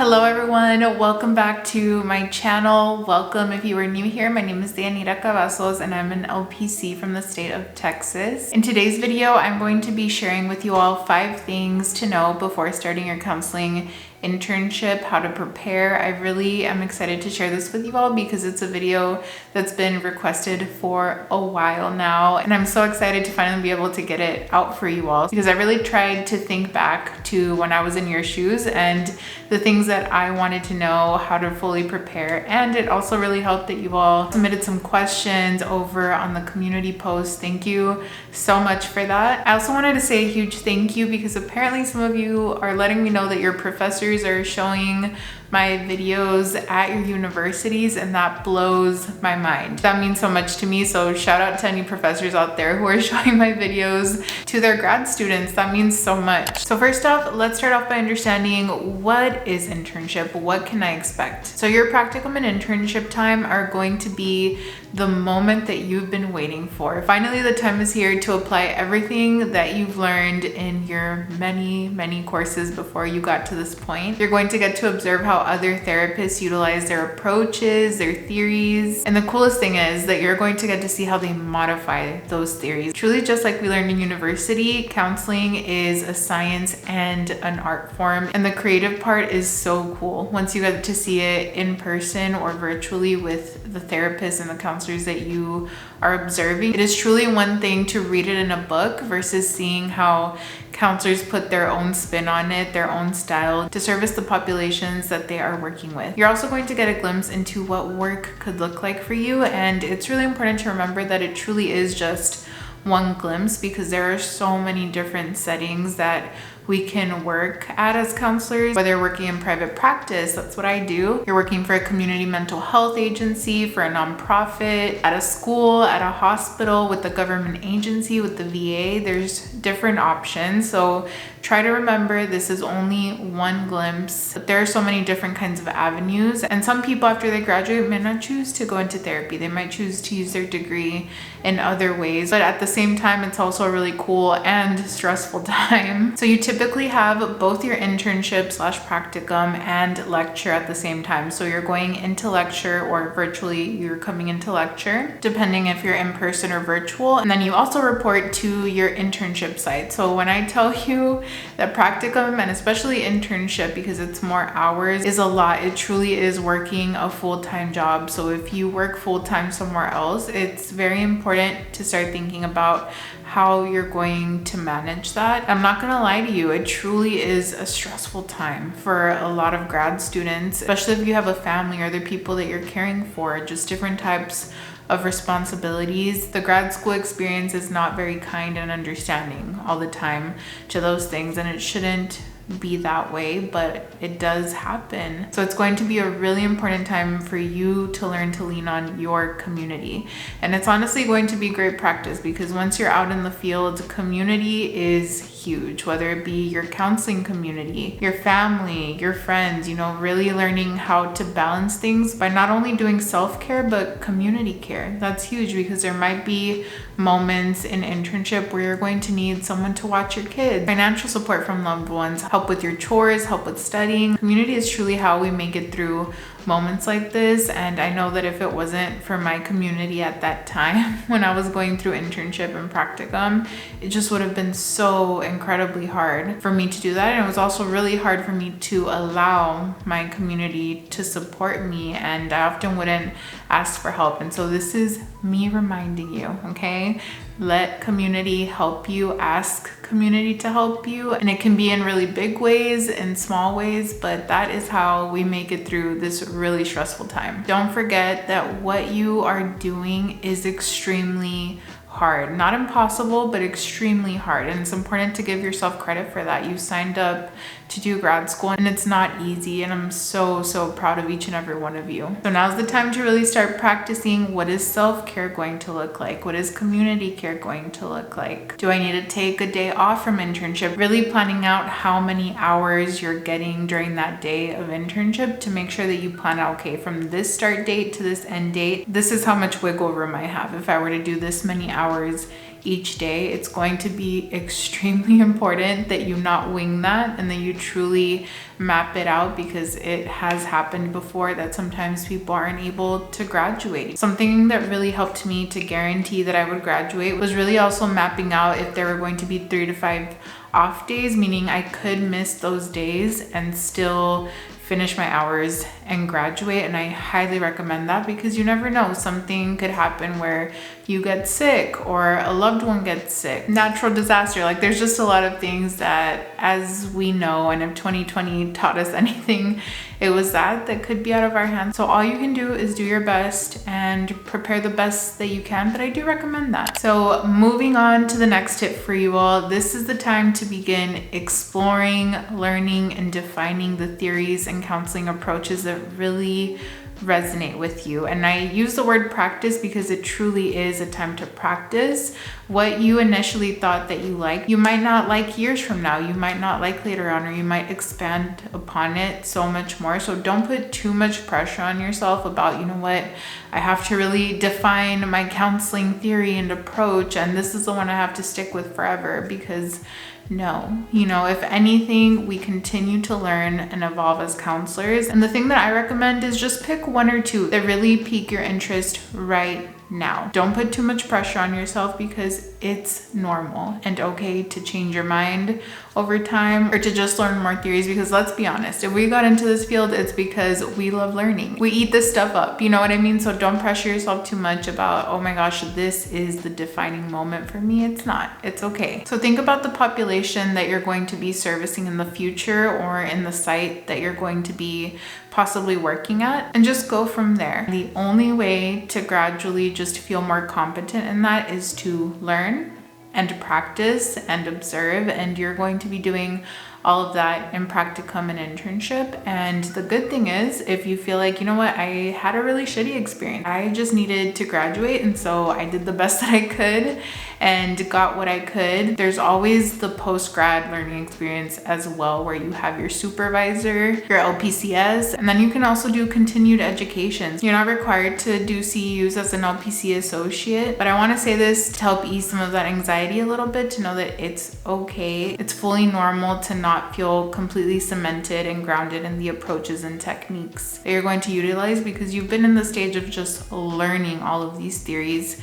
Hello everyone, welcome back to my channel. Welcome if you are new here. My name is Deyaniracavazos and I'm an LPC from the state of Texas. In today's video, I'm going to be sharing with you all 5 things to know before starting your counseling internship, how to prepare. I really am excited to share this with you all because it's a video that's been requested for a while now, and I'm so excited to finally be able to get it out for you all because I really tried to think back to when I was in your shoes and the things that I wanted to know how to fully prepare. And it also really helped that you all submitted some questions over on the community post. Thank you so much for that. I also wanted to say a huge thank you because apparently some of you are letting me know that your professors are showing my videos at your universities, and that blows my mind. That means so much to me, so shout out to any professors out there who are showing my videos to their grad students. That means so much. So first off, let's start off by understanding what is internship. What can I expect? So your practicum and internship time are going to be the moment that you've been waiting for. Finally, the time is here to apply everything that you've learned in your many courses before you got to this point. You're going to get to observe how other therapists utilize their approaches, their theories. And the coolest thing is that you're going to get to see how they modify those theories. Truly, just like we learned in university, counseling is a science and an art form. And the creative part is so cool once you get to see it in person or virtually with the therapists and the counselors that you are observing. It is truly one thing to read it in a book versus seeing how counselors put their own spin on it, their own style to service the populations that they are working with. You're also going to get a glimpse into what work could look like for you, and it's really important to remember that it truly is just one glimpse because there are so many different settings that we can work at as counselors. Whether you're working in private practice, that's what I do. You're working for a community mental health agency, for a nonprofit, at a school, at a hospital, with a government agency, with the VA, there's different options. So try to remember this is only one glimpse. There are so many different kinds of avenues, and some people after they graduate may not choose to go into therapy. They might choose to use their degree in other ways, but at the same time, it's also a really cool and stressful time. So you typically have both your internship / practicum and lecture at the same time. So you're going into lecture, or virtually you're coming into lecture, depending if you're in person or virtual. And then you also report to your internship site. So when I tell you that practicum and especially internship, because it's more hours, is a lot, it truly is working a full-time job. So if you work full-time somewhere else, it's very important to start thinking about how you're going to manage that. I'm not gonna lie to you, it truly is a stressful time for a lot of grad students, especially if you have a family or the people that you're caring for, just different types of responsibilities. The grad school experience is not very kind and understanding all the time to those things, and it shouldn't be that way, but it does happen. So it's going to be a really important time for you to learn to lean on your community. And it's honestly going to be great practice because once you're out in the field, community is huge, whether it be your counseling community, your family, your friends, really learning how to balance things by not only doing self-care, but community care. That's huge because there might be moments in internship where you're going to need someone to watch your kids, financial support from loved ones, help with your chores, help with studying. Community is truly how we make it through moments like this. And I know that if it wasn't for my community at that time when I was going through internship and practicum, it just would have been so incredibly hard for me to do that. And it was also really hard for me to allow my community to support me, and I often wouldn't ask for help. And so this is me reminding you, okay? Let community help you, ask community to help you. And it can be in really big ways and small ways, but that is how we make it through this really stressful time. Don't forget that what you are doing is extremely hard. Not impossible, but extremely hard. And it's important to give yourself credit for that. You signed up to do grad school and it's not easy, and I'm so proud of each and every one of you. So now's the time to really start practicing. What is self-care going to look like? What is community care going to look like? Do I need to take a day off from internship? Really planning out how many hours you're getting during that day of internship to make sure that you plan out, okay, from this start date to this end date, this is how much wiggle room I have. If I were to do this many hours each day. It's going to be extremely important that you not wing that and that you truly map it out, because it has happened before that sometimes people aren't able to graduate. Something that really helped me to guarantee that I would graduate was really also mapping out if there were going to be 3 to 5 off days, meaning I could miss those days and still finish my hours and graduate. And I highly recommend that, because you never know, something could happen where you get sick or a loved one gets sick, natural disaster. Like, there's just a lot of things that, as we know, and if 2020 taught us anything, it was that could be out of our hands. So all you can do is do your best and prepare the best that you can, but I do recommend that. So moving on to the next tip for you all, this is the time to begin exploring, learning, and defining the theories and counseling approaches that really resonate with you. And I use the word practice because it truly is a time to practice what you initially thought that you liked. You might not like years from now, you might not like later on, or you might expand upon it so much more. So don't put too much pressure on yourself about, you know what, I have to really define my counseling theory and approach, and this is the one I have to stick with forever, because no, if anything, we continue to learn and evolve as counselors. And the thing that I recommend is just pick 1 or 2 that really pique your interest right now. Don't put too much pressure on yourself, because it's normal and okay to change your mind over time, or to just learn more theories. Because let's be honest, if we got into this field, it's because we love learning. We eat this stuff up, you know what I mean? So don't pressure yourself too much about, oh my gosh, this is the defining moment for me. It's not. It's okay. So think about the population that you're going to be servicing in the future, or in the site that you're going to be possibly working at, and just go from there. The only way to gradually just feel more competent in that is to learn and practice and observe, and you're going to be doing all of that in practicum and internship. And the good thing is, if you feel like, you know what, I had a really shitty experience, I just needed to graduate, and so I did the best that I could and got what I could, there's always the post-grad learning experience as well, where you have your supervisor, your LPCS, and then you can also do continued education. You're not required to do CEUs as an LPC-associate, but I want to say this to help ease some of that anxiety a little bit, to know that it's okay. It's fully normal to not feel completely cemented and grounded in the approaches and techniques that you're going to utilize, because you've been in the stage of just learning all of these theories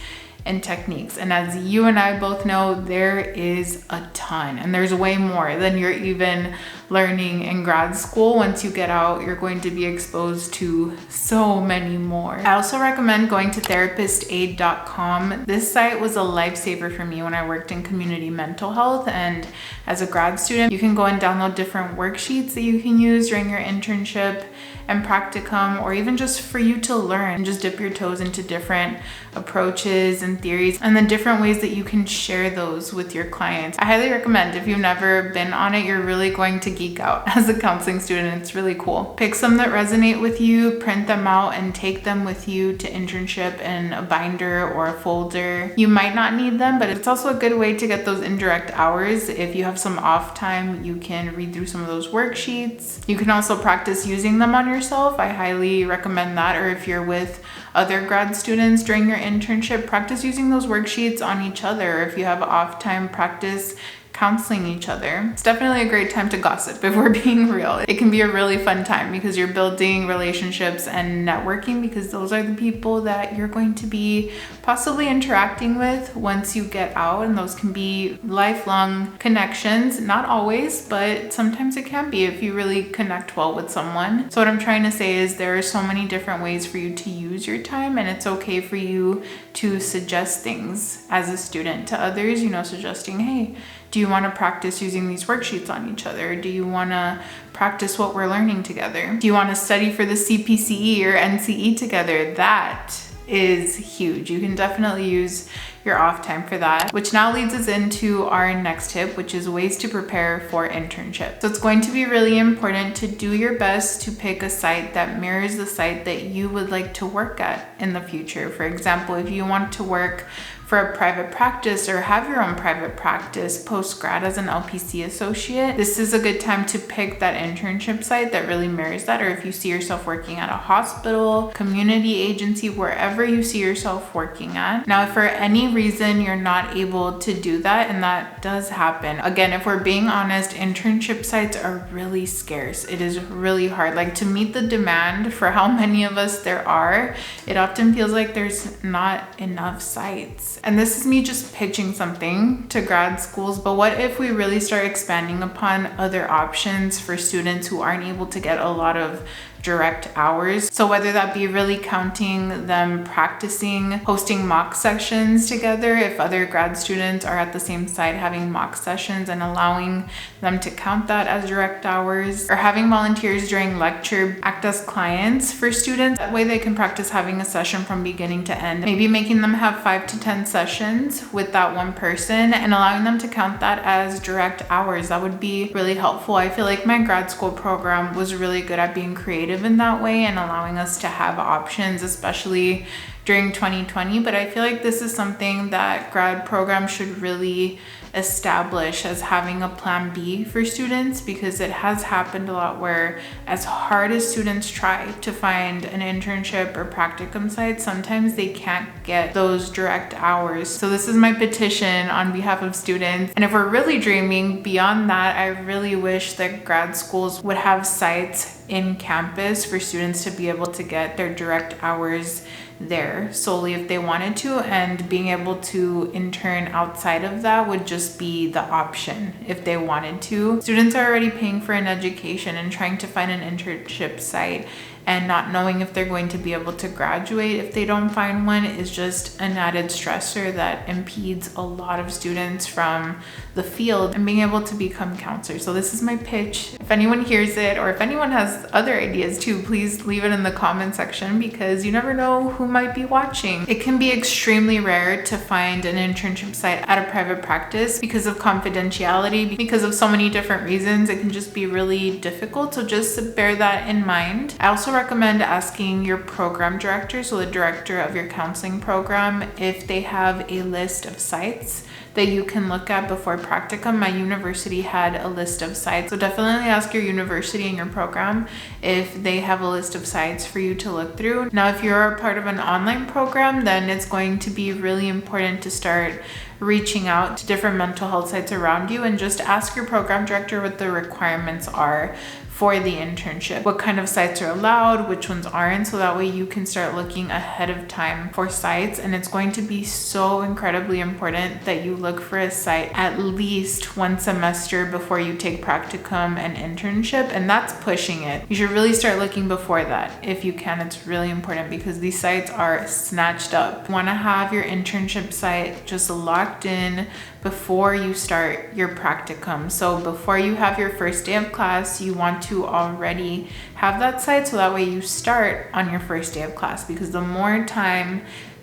and techniques. And as you and I both know, there is a ton, and there's way more than you're even learning in grad school. Once you get out, you're going to be exposed to so many more. I also recommend going to therapistaid.com. This site was a lifesaver for me when I worked in community mental health, and as a grad student, you can go and download different worksheets that you can use during your internship and practicum, or even just for you to learn and just dip your toes into different approaches and theories, and the different ways that you can share those with your clients. I highly recommend. If you've never been on it, you're really going to geek out as a counseling student. It's really cool. Pick some that resonate with you, print them out, and take them with you to internship in a binder or a folder. You might not need them, but it's also a good way to get those indirect hours. If you have some off time, you can read through some of those worksheets. You can also practice using them on yourself. I highly recommend that. Or if you're with other grad students during your internship, practice using those worksheets on each other. If you have off time, practice counseling each other. It's definitely a great time to gossip, if we're being real. It can be a really fun time because you're building relationships and networking, because those are the people that you're going to be possibly interacting with once you get out, and those can be lifelong connections. Not always, but sometimes it can be if you really connect well with someone. So what I'm trying to say is there are so many different ways for you to use your time, and it's okay for you to suggest things as a student to others, suggesting, hey, do you want to practice using these worksheets on each other? Do you want to practice what we're learning together? Do you want to study for the CPCE or NCE together? That is huge. You can definitely use your off time for that, which now leads us into our next tip, which is ways to prepare for internship. So it's going to be really important to do your best to pick a site that mirrors the site that you would like to work at in the future. For example, if you want to work for a private practice or have your own private practice post-grad as an LPC-associate, this is a good time to pick that internship site that really mirrors that. Or if you see yourself working at a hospital, community agency, wherever you see yourself working at. Now, if for any reason you're not able to do that, and that does happen, again, if we're being honest, internship sites are really scarce. It is really hard. Like, to meet the demand for how many of us there are, it often feels like there's not enough sites. And this is me just pitching something to grad schools, but what if we really start expanding upon other options for students who aren't able to get a lot of direct hours? So whether that be really counting them practicing, hosting mock sessions together, if other grad students are at the same site having mock sessions and allowing them to count that as direct hours, or having volunteers during lecture act as clients for students. That way they can practice having a session from beginning to end. Maybe making them have 5 to 10 sessions with that one person and allowing them to count that as direct hours. That would be really helpful. I feel like my grad school program was really good at being creative in that way and allowing us to have options, especially during 2020. But I feel like this is something that grad programs should really establish as having a plan B for students, because it has happened a lot where, as hard as students try to find an internship or practicum site, sometimes they can't get those direct hours. So this is my petition on behalf of students. And if we're really dreaming beyond that, I really wish that grad schools would have sites in campus for students to be able to get their direct hours there solely if they wanted to, and being able to intern outside of that would just be the option if they wanted to. Students are already paying for an education, and trying to find an internship site and not knowing if they're going to be able to graduate if they don't find one is just an added stressor that impedes a lot of students from the field and being able to become counselors. So this is my pitch. If anyone hears it, or if anyone has other ideas too, please leave it in the comment section, because you never know who might be watching. It can be extremely rare to find an internship site at a private practice because of confidentiality, because of so many different reasons. It can just be really difficult, so just bear that in mind. I also recommend asking your program director, so the director of your counseling program, if they have a list of sites that you can look at before practicum. My university had a list of sites, so definitely ask your university and your program if they have a list of sites for you to look through. Now, if you're a part of an online program, then it's going to be really important to start reaching out to different mental health sites around you and just ask your program director what the requirements are for the internship, what kind of sites are allowed, which ones aren't, so that way you can start looking ahead of time for sites. And it's going to be so incredibly important that you look for a site at least one semester before you take practicum and internship, and that's pushing it. You should really start looking before that if you can. It's really important because these sites are snatched up. You want to have your internship site just locked in before you start your practicum. So before you have your first day of class, you want to already have that site, so that way you start on your first day of class, because the more time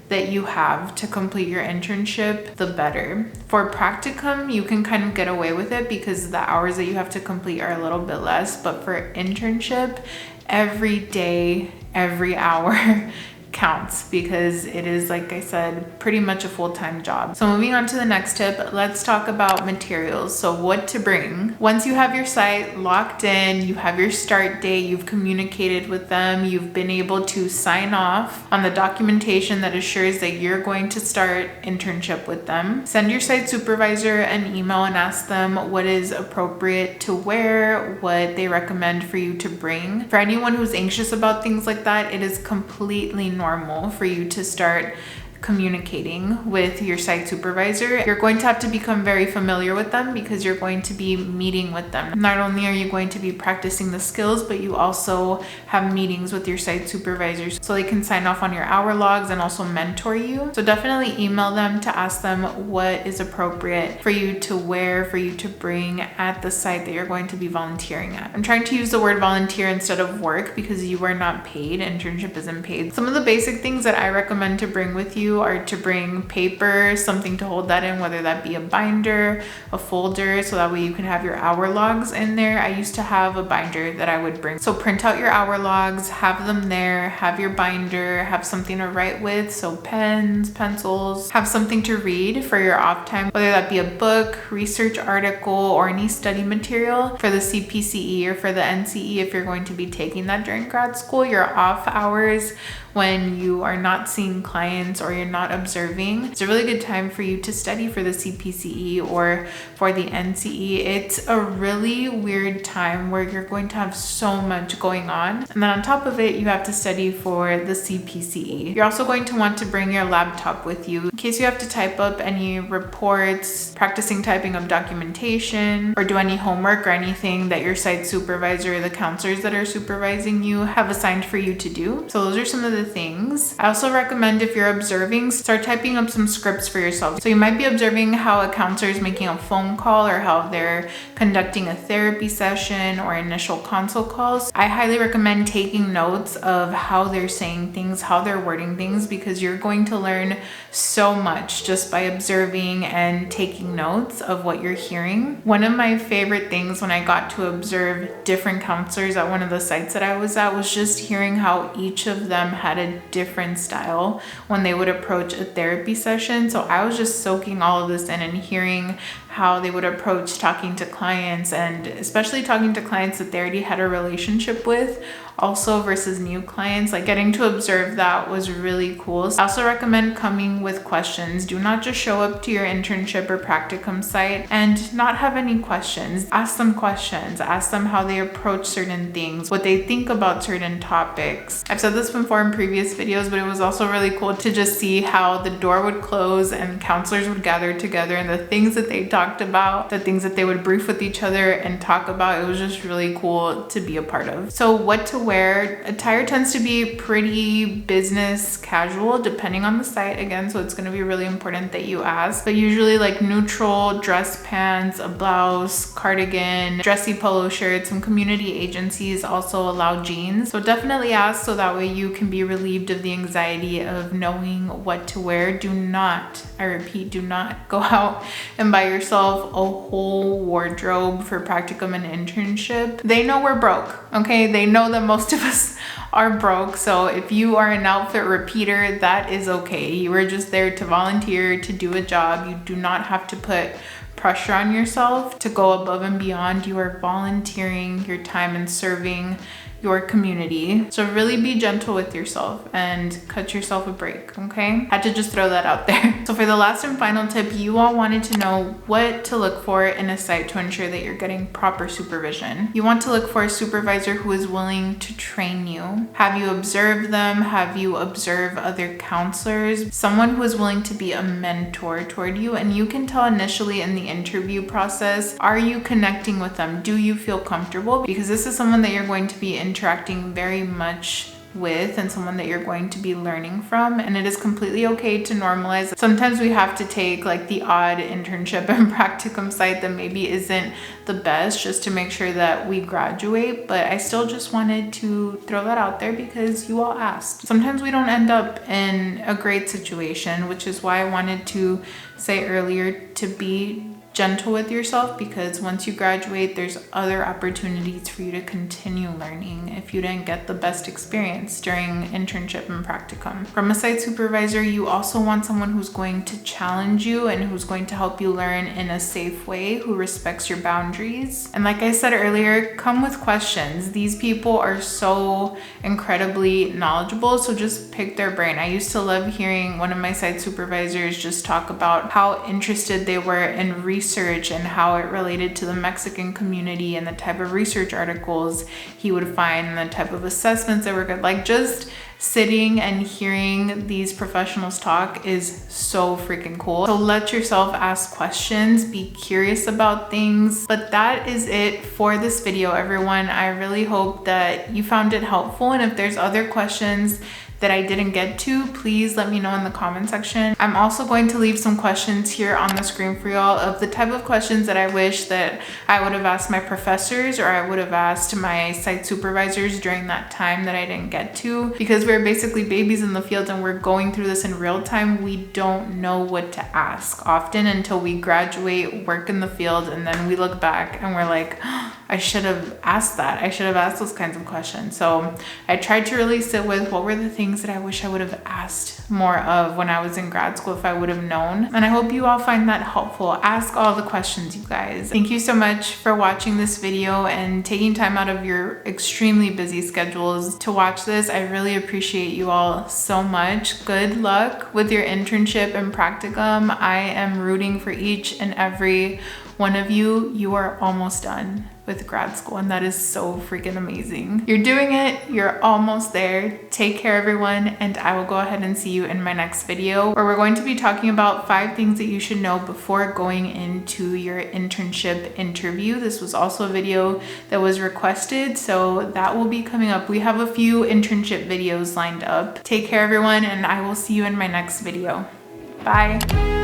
that you have to complete your internship, the better. For practicum, you can kind of get away with it because the hours that you have to complete are a little bit less, but for internship, every day, every hour counts, because it is, like I said, pretty much a full-time job. So moving on to the next tip, let's talk about materials. So what to bring. Once you have your site locked in, you have your start date, you've communicated with them, you've been able to sign off on the documentation that assures that you're going to start internship with them. Send your site supervisor an email and ask them what is appropriate to wear, what they recommend for you to bring. For anyone who's anxious about things like that, it is completely normal for you to start communicating with your site supervisor. You're going to have to become very familiar with them because you're going to be meeting with them. Not only are you going to be practicing the skills, but you also have meetings with your site supervisors so they can sign off on your hour logs and also mentor you. So definitely email them to ask them what is appropriate for you to wear, for you to bring at the site that you're going to be volunteering at. I'm trying to use the word volunteer instead of work because you are not paid. Internship isn't paid. Some of the basic things that I recommend to bring with you you are to bring paper, something to hold that in, whether that be a binder, a folder, so that way you can have your hour logs in there. I used to have a binder that I would bring. So print out your hour logs, have them there, have your binder, have something to write with, so pens, pencils, have something to read for your off time, whether that be a book, research article, or any study material for the CPCE or for the NCE if you're going to be taking that during grad school. Your off hours when you are not seeing clients or you're not observing, it's a really good time for you to study for the CPCE or for the NCE. It's a really weird time where you're going to have so much going on. And then on top of it, you have to study for the CPCE. You're also going to want to bring your laptop with you in case you have to type up any reports, practicing typing up documentation, or do any homework or anything that your site supervisor or the counselors that are supervising you have assigned for you to do. So those are some of the things. I also recommend, if you're observing, start typing up some scripts for yourself. So you might be observing how a counselor is making a phone call or how they're conducting a therapy session or initial consult calls. I highly recommend taking notes of how they're saying things, how they're wording things, because you're going to learn so much just by observing and taking notes of what you're hearing. One of my favorite things when I got to observe different counselors at one of the sites that I was at was just hearing how each of them had a different style when they would approach a therapy session. So I was just soaking all of this in and hearing how they would approach talking to clients, and especially talking to clients that they already had a relationship with, also versus new clients. Like, getting to observe that was really cool. I also recommend coming with questions. Do not just show up to your internship or practicum site and not have any questions. Ask them questions. Ask them how they approach certain things, what they think about certain topics. I've said this before in previous videos, but it was also really cool to just see how the door would close and counselors would gather together, and the things that they talked about, the things that they would brief with each other and talk about. It was just really cool to be a part of. So what to wear? Attire tends to be pretty business casual depending on the site again, so it's going to be really important that you ask, but usually like neutral dress pants, a blouse, cardigan, dressy polo shirts. Some community agencies also allow jeans, so definitely ask so that way you can be relieved of the anxiety of knowing what to wear. Do not, I repeat, do not go out and buy yourself a whole wardrobe for practicum and internship. They know we're broke, okay? They know that most of us are broke. So if you are an outfit repeater, that is okay. You are just there to volunteer, to do a job. You do not have to put pressure on yourself to go above and beyond. You are volunteering your time and serving your community. So really be gentle with yourself and cut yourself a break, okay? Had to just throw that out there. So for the last and final tip, you all wanted to know what to look for in a site to ensure that you're getting proper supervision. You want to look for a supervisor who is willing to train you. Have you observed them? Have you observed other counselors? Someone who is willing to be a mentor toward you, and you can tell initially in the interview process, are you connecting with them? Do you feel comfortable? Because this is someone that you're going to be interacting very much with and someone that you're going to be learning from, and it is completely okay to normalize. Sometimes we have to take like the odd internship and practicum site that maybe isn't the best just to make sure that we graduate, but I still just wanted to throw that out there because you all asked. Sometimes we don't end up in a great situation, which is why I wanted to say earlier to be gentle with yourself, because once you graduate, there's other opportunities for you to continue learning if you didn't get the best experience during internship and practicum. From a site supervisor, you also want someone who's going to challenge you and who's going to help you learn in a safe way, who respects your boundaries. And like I said earlier, come with questions. These people are so incredibly knowledgeable, so just pick their brain. I used to love hearing one of my site supervisors just talk about how interested they were in research and how it related to the Mexican community and the type of research articles he would find and the type of assessments that were good. Like, just sitting and hearing these professionals talk is so freaking cool. So let yourself ask questions, be curious about things. But that is it for this video, everyone. I really hope that you found it helpful, and if there's other questions that I didn't get to, please let me know in the comment section. I'm also going to leave some questions here on the screen for y'all of the type of questions that I wish that I would have asked my professors or I would have asked my site supervisors during that time that I didn't get to. Because we're basically babies in the field and we're going through this in real time, we don't know what to ask often until we graduate, work in the field, and then we look back and we're like, oh, I should have asked that. I should have asked those kinds of questions. So I tried to really sit with what were the things that I wish I would have asked more of when I was in grad school if I would have known. And I hope you all find that helpful. Ask all the questions, you guys. Thank you so much for watching this video and taking time out of your extremely busy schedules to watch this. I really appreciate you all so much. Good luck with your internship and practicum. I am rooting for each and every one of you. You are almost done with grad school, and that is so freaking amazing. You're doing it. You're almost there. Take care, everyone, and I will go ahead and see you in my next video where we're going to be talking about 5 things that you should know before going into your internship interview. This was also a video that was requested, so that will be coming up. We have a few internship videos lined up. Take care, everyone, and I will see you in my next video. Bye.